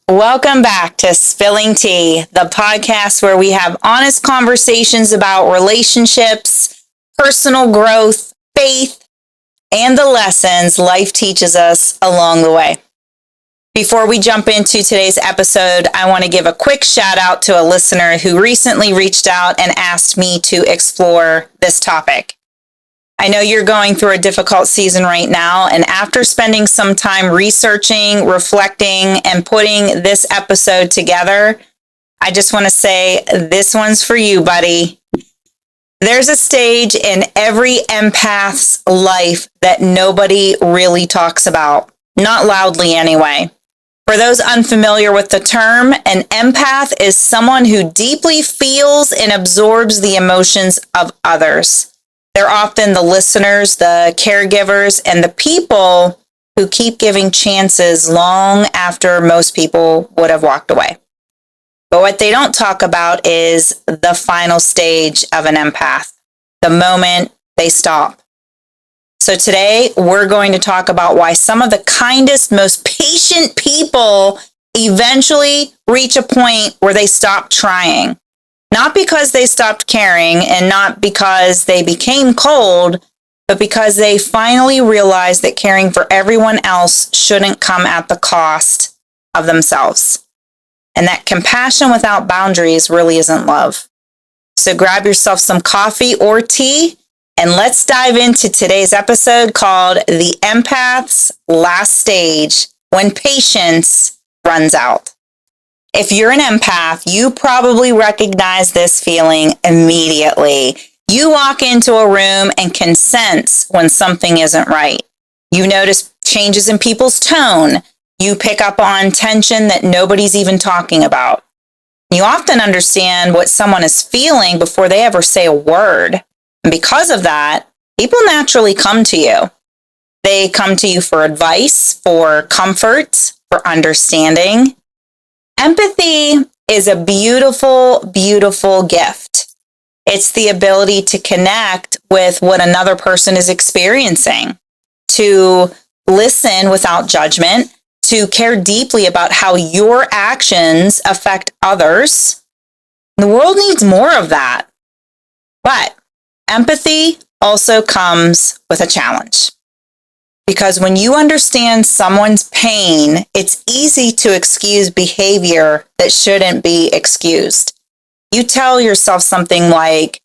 Welcome back to Spilling Tea, the podcast where we have honest conversations about relationships, personal growth, faith, and the lessons life teaches us along the way. Before we jump into today's episode, I want to give a quick shout out to a listener who recently reached out and asked me to explore this topic. I know you're going through a difficult season right now, and after spending some time researching, reflecting, and putting this episode together, I just want to say this one's for you, buddy. There's a stage in every empath's life that nobody really talks about, not loudly anyway. For those unfamiliar with the term, an empath is someone who deeply feels and absorbs the emotions of others. They're often the listeners, the caregivers, and the people who keep giving chances long after most people would have walked away. But what they don't talk about is the final stage of an empath, the moment they stop. So today, we're going to talk about why some of the kindest, most patient people eventually reach a point where they stop trying. Not because they stopped caring and not because they became cold, but because they finally realized that caring for everyone else shouldn't come at the cost of themselves. And that compassion without boundaries really isn't love. So grab yourself some coffee or tea, and let's dive into today's episode called The Empath's Last Stage, When Patience Runs Out. If you're an empath, you probably recognize this feeling immediately. You walk into a room and can sense when something isn't right. You notice changes in people's tone. You pick up on tension that nobody's even talking about. You often understand what someone is feeling before they ever say a word. And because of that, people naturally come to you. They come to you for advice, for comfort, for understanding. Empathy is a beautiful, beautiful gift. It's the ability to connect with what another person is experiencing, to listen without judgment, to care deeply about how your actions affect others. The world needs more of that. But empathy also comes with a challenge. Because when you understand someone's pain, it's easy to excuse behavior that shouldn't be excused. You tell yourself something like,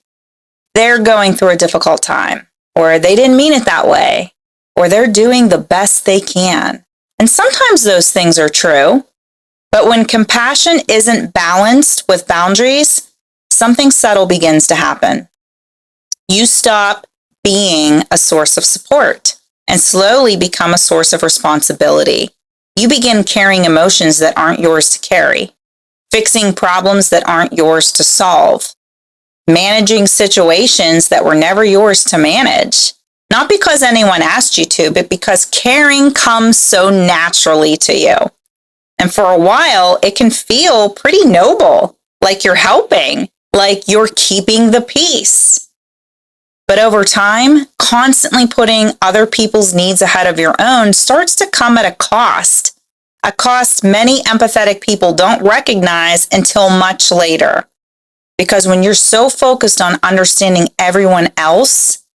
they're going through a difficult time, or they didn't mean it that way, or they're doing the best they can. And sometimes those things are true, but when compassion isn't balanced with boundaries, something subtle begins to happen. You stop being a source of support and slowly become a source of responsibility. You begin carrying emotions that aren't yours to carry, fixing problems that aren't yours to solve, managing situations that were never yours to manage, not because anyone asked you to, but because caring comes so naturally to you. And for a while, it can feel pretty noble, like you're helping, like you're keeping the peace. But over time, constantly putting other people's needs ahead of your own starts to come at a cost many empathetic people don't recognize until much later. Because when you're so focused on understanding everyone else,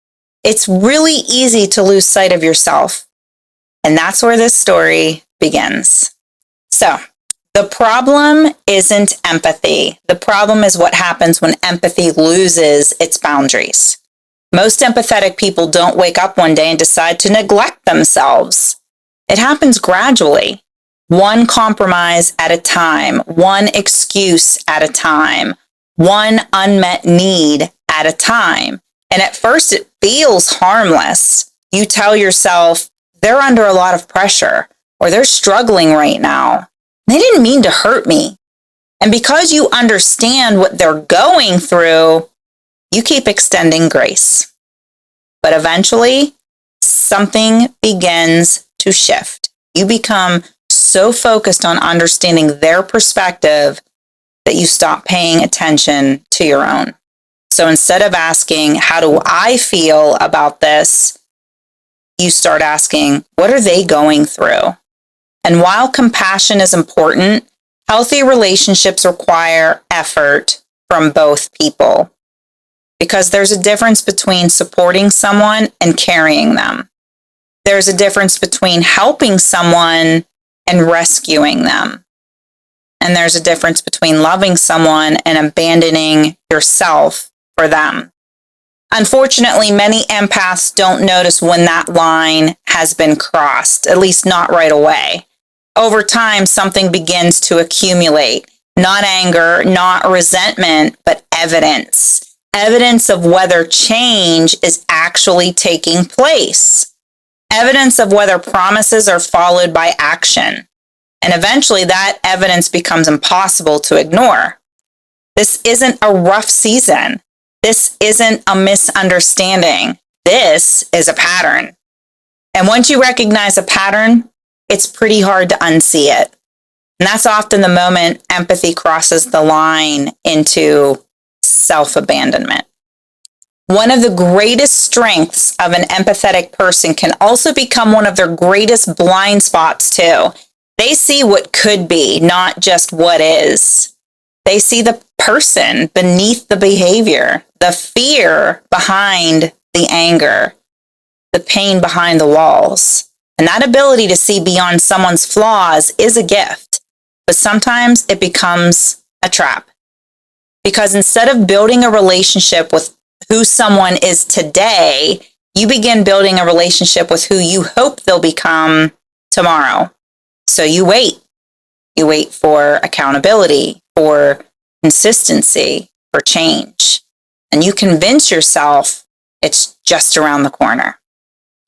it's really easy to lose sight of yourself. And that's where this story begins. So, the problem isn't empathy. The problem is what happens when empathy loses its boundaries. Most empathetic people don't wake up one day and decide to neglect themselves. It happens gradually, one compromise at a time, one excuse at a time, one unmet need at a time. And at first it feels harmless. You tell yourself, they're under a lot of pressure, or they're struggling right now. They didn't mean to hurt me. And because you understand what they're going through, you keep extending grace. But eventually, something begins to shift. You become so focused on understanding their perspective that you stop paying attention to your own. So instead of asking, how do I feel about this? You start asking, what are they going through? And while compassion is important, Healthy relationships require effort from both people because there's a difference between supporting someone and carrying them. There's a difference between helping someone and rescuing them. And there's a difference between loving someone and abandoning yourself for them. Unfortunately, many empaths don't notice when that line has been crossed, at least not right away. Over time, something begins to accumulate. Not anger, not resentment, but evidence. Evidence of whether change is actually taking place. Evidence of whether promises are followed by action. And eventually that evidence becomes impossible to ignore. This isn't a rough season. This isn't a misunderstanding. This is a pattern. And once you recognize a pattern, it's pretty hard to unsee it. And that's often the moment empathy crosses the line into self-abandonment. One of the greatest strengths of an empathetic person can also become one of their greatest blind spots too. They see what could be, not just what is. They see the person beneath the behavior, the fear behind the anger, the pain behind the walls. And that ability to see beyond someone's flaws is a gift, but sometimes it becomes a trap. Because instead of building a relationship with who someone is today, you begin building a relationship with who you hope they'll become tomorrow. So you wait. You wait for accountability, for consistency, for change. And you convince yourself it's just around the corner.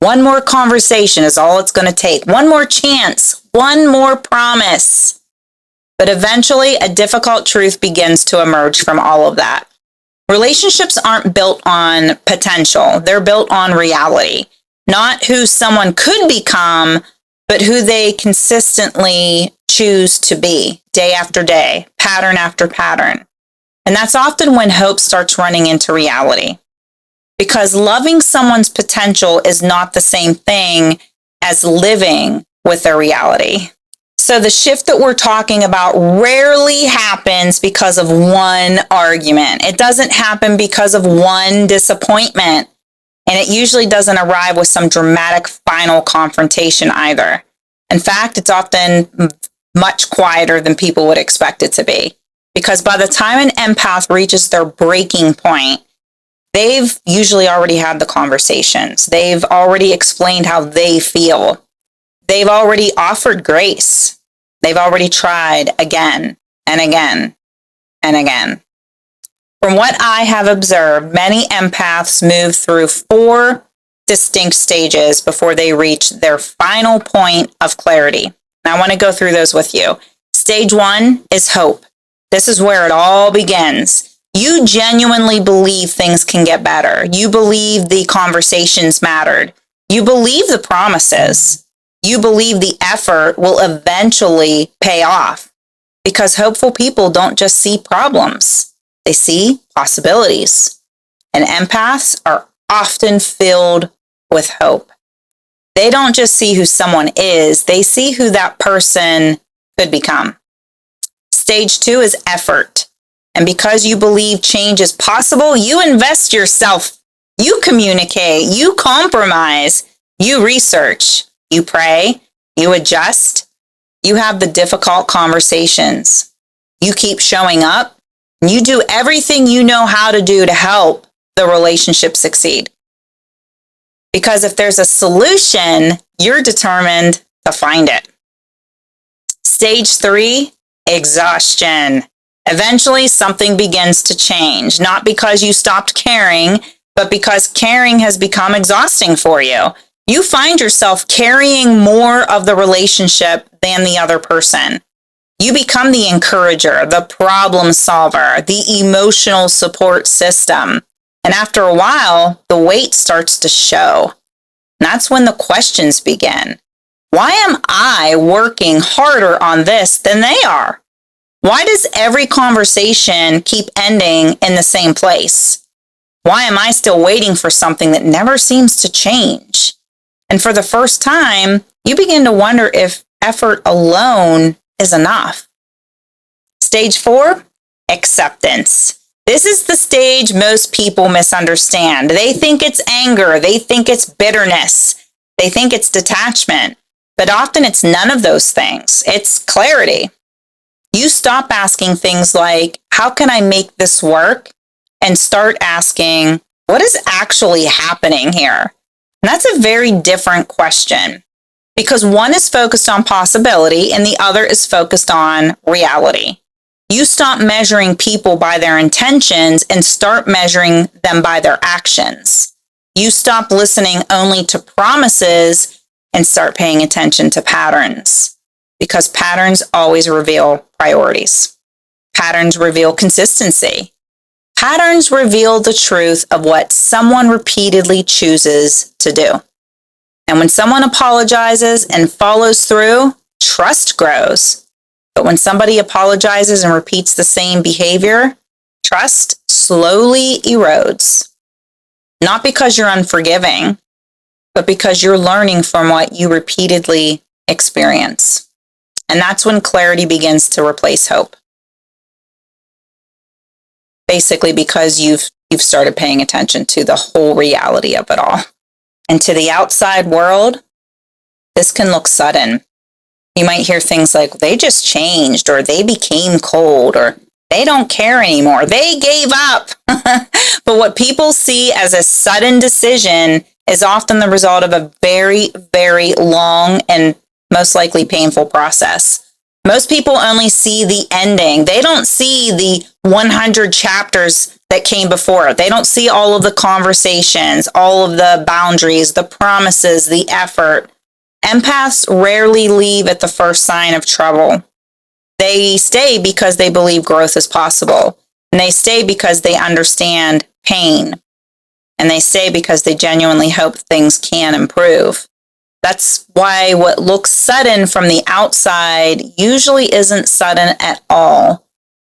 One more conversation is all it's going to take. One more chance, one more promise. But eventually, a difficult truth begins to emerge from all of that. Relationships aren't built on potential. They're built on reality. Not who someone could become, but who they consistently choose to be day after day, pattern after pattern. And that's often when hope starts running into reality. Because loving someone's potential is not the same thing as living with their reality. So the shift that we're talking about rarely happens because of one argument. It doesn't happen because of one disappointment. And it usually doesn't arrive with some dramatic final confrontation either. In fact, it's often much quieter than people would expect it to be. Because by the time an empath reaches their breaking point, they've usually already had the conversations. They've already explained how they feel. They've already offered grace. They've already tried again and again and again. From what I have observed, many empaths move through 4 distinct stages before they reach their final point of clarity. And I want to go through those with you. Stage 1 is hope. This is where it all begins. You genuinely believe things can get better. You believe the conversations mattered. You believe the promises. You believe the effort will eventually pay off. Because hopeful people don't just see problems. They see possibilities. And empaths are often filled with hope. They don't just see who someone is, they see who that person could become. Stage 2 is effort. And because you believe change is possible, you invest yourself. You communicate, you compromise, you research, you pray, you adjust, you have the difficult conversations. You keep showing up, and you do everything you know how to do to help the relationship succeed. Because if there's a solution, you're determined to find it. Stage 3, exhaustion. Eventually, something begins to change, not because you stopped caring, but because caring has become exhausting for you. You find yourself carrying more of the relationship than the other person. You become the encourager, the problem solver, the emotional support system. And after a while, the weight starts to show. And that's when the questions begin. Why am I working harder on this than they are? Why does every conversation keep ending in the same place? Why am I still waiting for something that never seems to change? And for the first time, you begin to wonder if effort alone is enough. Stage 4, acceptance. This is the stage most people misunderstand. They think it's anger. They think it's bitterness. They think it's detachment. But often it's none of those things. It's clarity. You stop asking things like, how can I make this work? And start asking, what is actually happening here? And that's a very different question because one is focused on possibility and the other is focused on reality. You stop measuring people by their intentions and start measuring them by their actions. You stop listening only to promises and start paying attention to patterns because patterns always reveal priorities. Patterns reveal consistency. Patterns reveal the truth of what someone repeatedly chooses to do. And when someone apologizes and follows through, trust grows. But when somebody apologizes and repeats the same behavior, trust slowly erodes. Not because you're unforgiving, but because you're learning from what you repeatedly experience. And that's when clarity begins to replace hope. Basically because you've started paying attention to the whole reality of it all. And to the outside world, this can look sudden. You might hear things like, they just changed, or they became cold, or they don't care anymore. They gave up. But what people see as a sudden decision is often the result of a very, very long and most likely painful process. Most people only see the ending. They don't see the 100 chapters that came before. They don't see all of the conversations, all of the boundaries, the promises, the effort. Empaths rarely leave at the first sign of trouble. They stay because they believe growth is possible. And they stay because they understand pain. And they stay because they genuinely hope things can improve. That's why what looks sudden from the outside usually isn't sudden at all.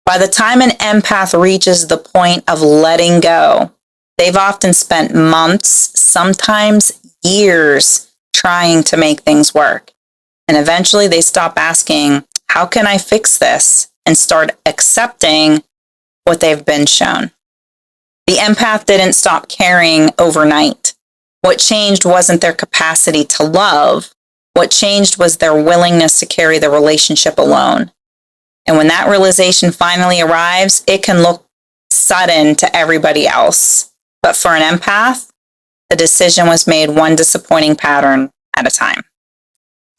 By the time an empath reaches the point of letting go, they've often spent months, sometimes years, trying to make things work. And eventually they stop asking, how can I fix this? And start accepting what they've been shown. The empath didn't stop caring overnight. What changed wasn't their capacity to love. What changed was their willingness to carry the relationship alone. And when that realization finally arrives, it can look sudden to everybody else. But for an empath, the decision was made one disappointing pattern at a time.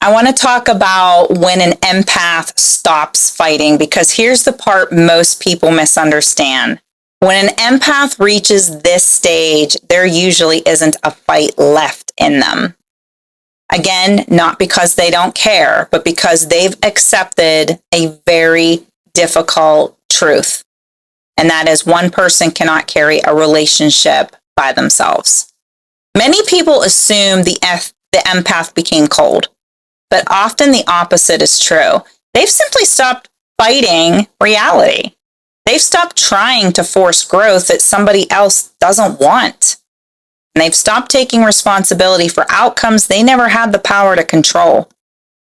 I want to talk about when an empath stops fighting, because here's the part most people misunderstand. When an empath reaches this stage, there usually isn't a fight left in them. Again, not because they don't care, but because they've accepted a very difficult truth. And that is one person cannot carry a relationship by themselves. Many people assume the empath became cold, but often the opposite is true. They've simply stopped fighting reality. They've stopped trying to force growth that somebody else doesn't want. And they've stopped taking responsibility for outcomes they never had the power to control.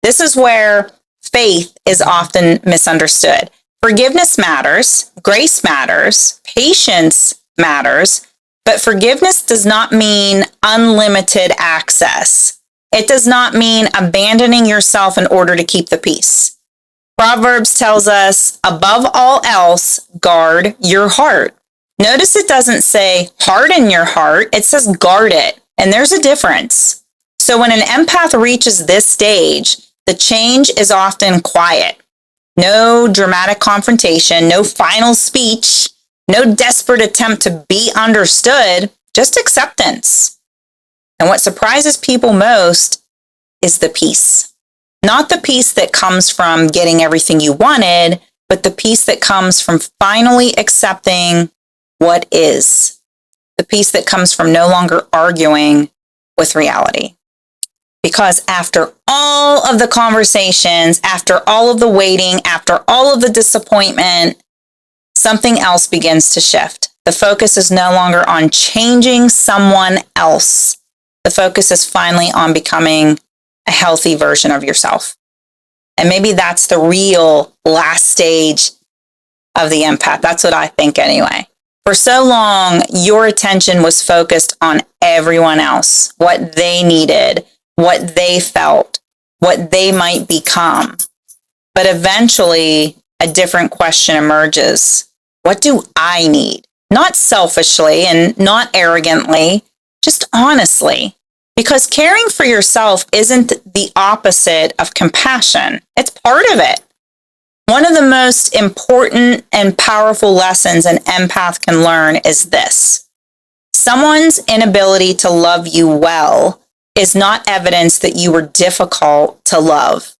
This is where faith is often misunderstood. Forgiveness matters, grace matters, patience matters, but forgiveness does not mean unlimited access. It does not mean abandoning yourself in order to keep the peace. Proverbs tells us, above all else, guard your heart. Notice it doesn't say harden your heart, it says guard it. And there's a difference. So when an empath reaches this stage, the change is often quiet. No dramatic confrontation, no final speech, no desperate attempt to be understood, just acceptance. And what surprises people most is the peace. Not the peace that comes from getting everything you wanted, but the peace that comes from finally accepting what is. The peace that comes from no longer arguing with reality. Because after all of the conversations, after all of the waiting, after all of the disappointment, something else begins to shift. The focus is no longer on changing someone else. The focus is finally on becoming a healthy version of yourself. And maybe that's the real last stage of the empath. That's what I think anyway. For so long, your attention was focused on everyone else, what they needed, what they felt, what they might become. But eventually, a different question emerges. What do I need? Not selfishly and not arrogantly, just honestly. Because caring for yourself isn't the opposite of compassion. It's part of it. One of the most important and powerful lessons an empath can learn is this. Someone's inability to love you well is not evidence that you were difficult to love.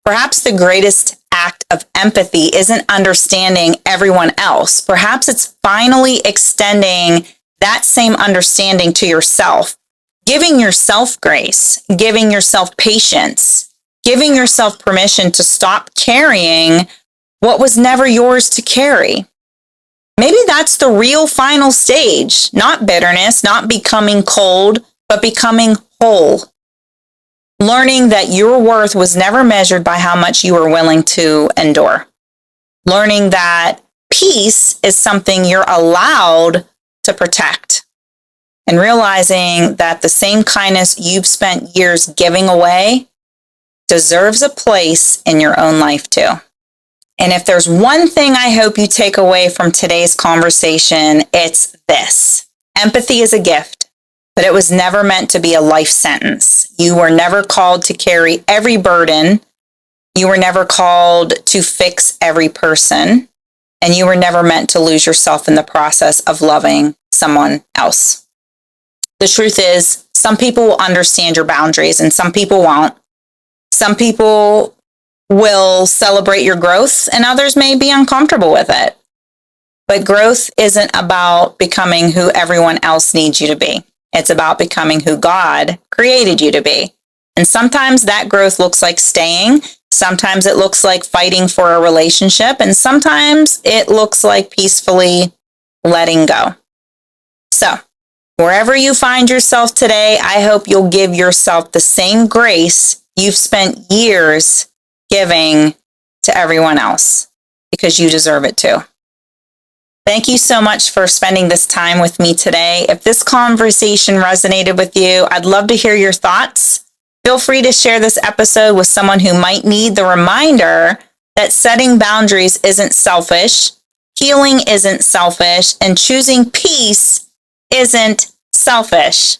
Perhaps the greatest act of empathy isn't understanding everyone else. Perhaps it's finally extending that same understanding to yourself, giving yourself grace, giving yourself patience, giving yourself permission to stop carrying what was never yours to carry. Maybe that's the real final stage, not bitterness, not becoming cold, but becoming whole. Learning that your worth was never measured by how much you were willing to endure. Learning that peace is something you're allowed to protect. And realizing that the same kindness you've spent years giving away deserves a place in your own life too. And if there's one thing I hope you take away from today's conversation, it's this. Empathy is a gift, but it was never meant to be a life sentence. You were never called to carry every burden. You were never called to fix every person. And you were never meant to lose yourself in the process of loving someone else. The truth is, some people will understand your boundaries and some people won't. Some people will celebrate your growth and others may be uncomfortable with it. But growth isn't about becoming who everyone else needs you to be. It's about becoming who God created you to be. And sometimes that growth looks like staying. Sometimes it looks like fighting for a relationship. And sometimes it looks like peacefully letting go. So, wherever you find yourself today, I hope you'll give yourself the same grace you've spent years giving to everyone else, because you deserve it too. Thank you so much for spending this time with me today. If this conversation resonated with you, I'd love to hear your thoughts. Feel free to share this episode with someone who might need the reminder that setting boundaries isn't selfish, healing isn't selfish, and choosing peace isn't selfish.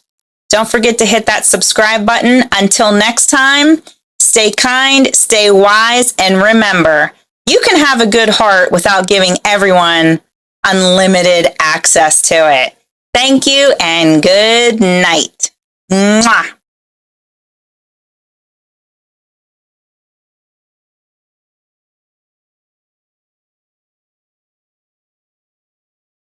Don't forget to hit that subscribe button. Until next time, stay kind, stay wise, and remember, you can have a good heart without giving everyone unlimited access to it. Thank you and good night. Mwah.